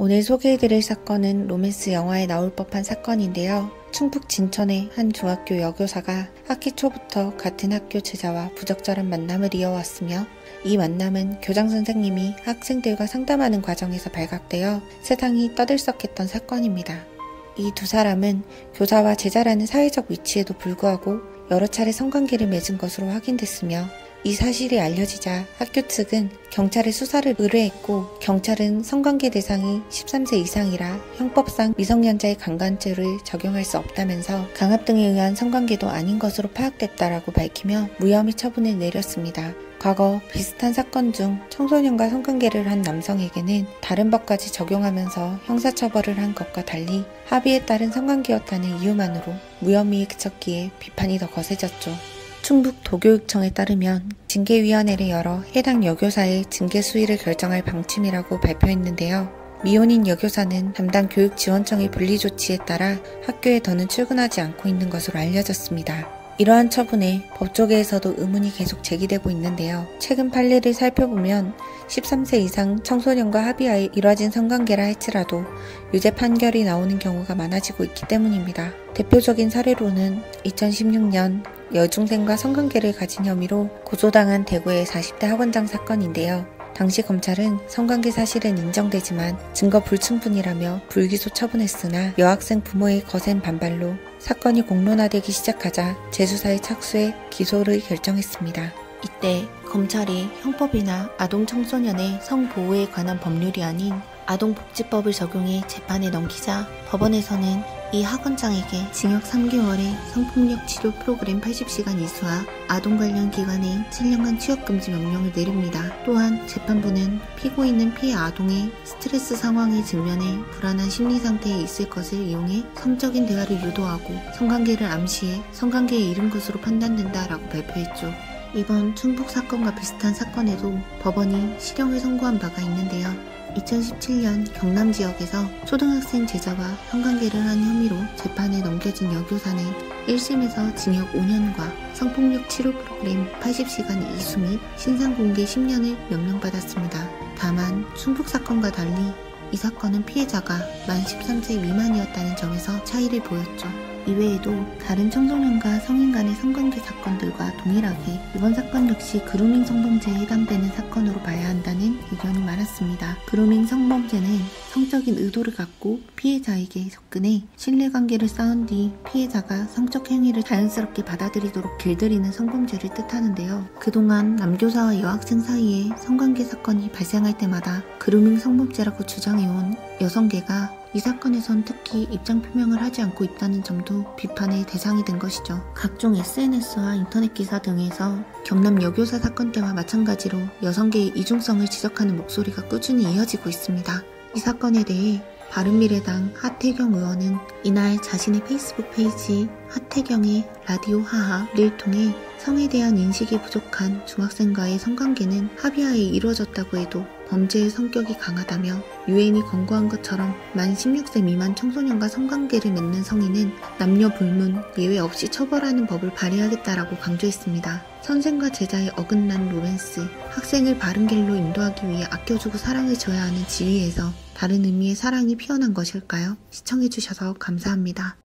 오늘 소개해드릴 사건은 로맨스 영화에 나올 법한 사건인데요. 충북 진천의 한 중학교 여교사가 학기 초부터 같은 학교 제자와 부적절한 만남을 이어왔으며 이 만남은 교장 선생님이 학생들과 상담하는 과정에서 발각되어 세상이 떠들썩했던 사건입니다. 이 두 사람은 교사와 제자라는 사회적 위치에도 불구하고 여러 차례 성관계를 맺은 것으로 확인됐으며 이 사실이 알려지자 학교 측은 경찰에 수사를 의뢰했고 경찰은 성관계 대상이 13세 이상이라 형법상 미성년자의 강간죄를 적용할 수 없다면서 강압 등에 의한 성관계도 아닌 것으로 파악됐다라고 밝히며 무혐의 처분을 내렸습니다. 과거 비슷한 사건 중 청소년과 성관계를 한 남성에게는 다른 법까지 적용하면서 형사처벌을 한 것과 달리 합의에 따른 성관계였다는 이유만으로 무혐의에 그쳤기에 비판이 더 거세졌죠. 충북 도교육청에 따르면 징계위원회를 열어 해당 여교사의 징계 수위를 결정할 방침이라고 발표했는데요. 미혼인 여교사는 담당 교육지원청의 분리조치에 따라 학교에 더는 출근하지 않고 있는 것으로 알려졌습니다. 이러한 처분에 법조계에서도 의문이 계속 제기되고 있는데요. 최근 판례를 살펴보면 13세 이상 청소년과 합의하에 이뤄진 성관계라 할지라도 유죄 판결이 나오는 경우가 많아지고 있기 때문입니다. 대표적인 사례로는 2016년 여중생과 성관계를 가진 혐의로 고소당한 대구의 40대 학원장 사건인데요. 당시 검찰은 성관계 사실은 인정되지만 증거 불충분이라며 불기소 처분했으나 여학생 부모의 거센 반발로 사건이 공론화되기 시작하자 재수사에 착수해 기소를 결정했습니다. 이때 검찰이 형법이나 아동 청소년의 성보호에 관한 법률이 아닌 아동복지법을 적용해 재판에 넘기자 법원에서는 이 학원장에게 징역 3개월의 성폭력 치료 프로그램 80시간 이수와 아동 관련 기관에 7년간 취업금지 명령을 내립니다. 또한 재판부는 피고인은 피해 아동의 스트레스 상황에 직면해 불안한 심리 상태에 있을 것을 이용해 성적인 대화를 유도하고 성관계를 암시해 성관계에 이른 것으로 판단된다라고 발표했죠. 이번 충북 사건과 비슷한 사건에도 법원이 실형을 선고한 바가 있는데요. 2017년 경남 지역에서 초등학생 제자와 성관계를 한 혐의로 재판에 넘겨진 여교사는 1심에서 징역 5년과 성폭력 치료 프로그램 80시간 이수 및 신상 공개 10년을 명령받았습니다. 다만 충북 사건과 달리 이 사건은 피해자가 만 13세 미만이었다는 점에서 차이를 보였죠. 이외에도 다른 청소년과 성인 간의 성관계 사건들과 동일하게 이번 사건 역시 그루밍 성범죄에 해당되는 사건으로 봐야 한다는 의견이 많았습니다. 그루밍 성범죄는 성적인 의도를 갖고 피해자에게 접근해 신뢰관계를 쌓은 뒤 피해자가 성적 행위를 자연스럽게 받아들이도록 길들이는 성범죄를 뜻하는데요. 그동안 남교사와 여학생 사이에 성관계 사건이 발생할 때마다 그루밍 성범죄라고 주장해온 여성계가 이 사건에선 특히 입장 표명을 하지 않고 있다는 점도 비판의 대상이 된 것이죠. 각종 SNS와 인터넷 기사 등에서 경남 여교사 사건 때와 마찬가지로 여성계의 이중성을 지적하는 목소리가 꾸준히 이어지고 있습니다. 이 사건에 대해 바른미래당 하태경 의원은 이날 자신의 페이스북 페이지 하태경의 라디오 하하를 통해 성에 대한 인식이 부족한 중학생과의 성관계는 합의하에 이루어졌다고 해도 범죄의 성격이 강하다며 유엔이 권고한 것처럼 만 16세 미만 청소년과 성관계를 맺는 성인은 남녀 불문 예외 없이 처벌하는 법을 발의하겠다라고 강조했습니다. 선생과 제자의 어긋난 로맨스, 학생을 바른 길로 인도하기 위해 아껴주고 사랑을 줘야 하는 지위에서 다른 의미의 사랑이 피어난 것일까요? 시청해주셔서 감사합니다.